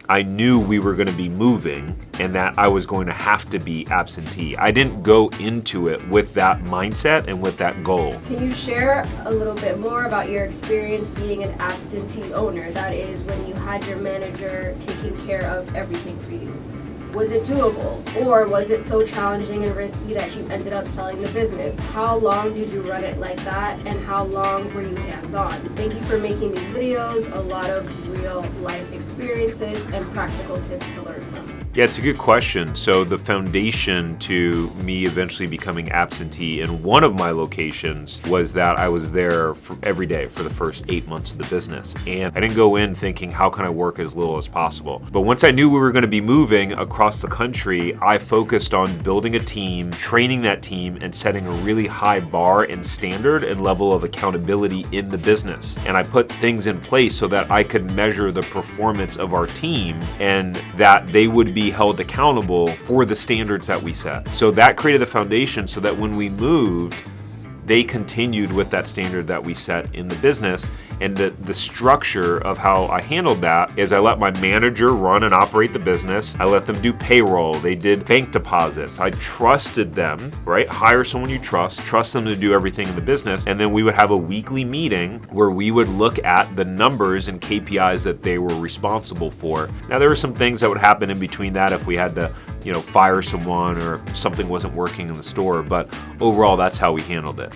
I knew we were going to be moving and that I was going to have to be absentee. I didn't go into it with that mindset and with that goal. Can you share a little bit more about your experience being an absentee owner? That is, when you had your manager taking care of everything for you. Was it doable, or was it so challenging and risky that you ended up selling the business? How long did you run it like that, and how long were you hands-on? Thank you for making these videos, a lot of real life experiences and practical tips to learn from. Yeah, it's a good question. So the foundation to me eventually becoming absentee in one of my locations was that I was there for every day for the first 8 months of the business. And I didn't go in thinking, how can I work as little as possible? But once I knew we were going to be moving across the country, I focused on building a team, training that team, and setting a really high bar and standard and level of accountability in the business. And I put things in place so that I could measure the performance of our team and that they would be held accountable for the standards that we set. So that created the foundation so that when we moved, they continued with that standard that we set in the business. And the structure of how I handled that is I let my manager run and operate the business. I let them do payroll. They did bank deposits. I trusted them, right? Hire someone you trust them to do everything in the business. And then we would have a weekly meeting where we would look at the numbers and KPIs that they were responsible for. Now, there were some things that would happen in between that if we had to, fire someone or if something wasn't working in the store. But overall, that's how we handled it.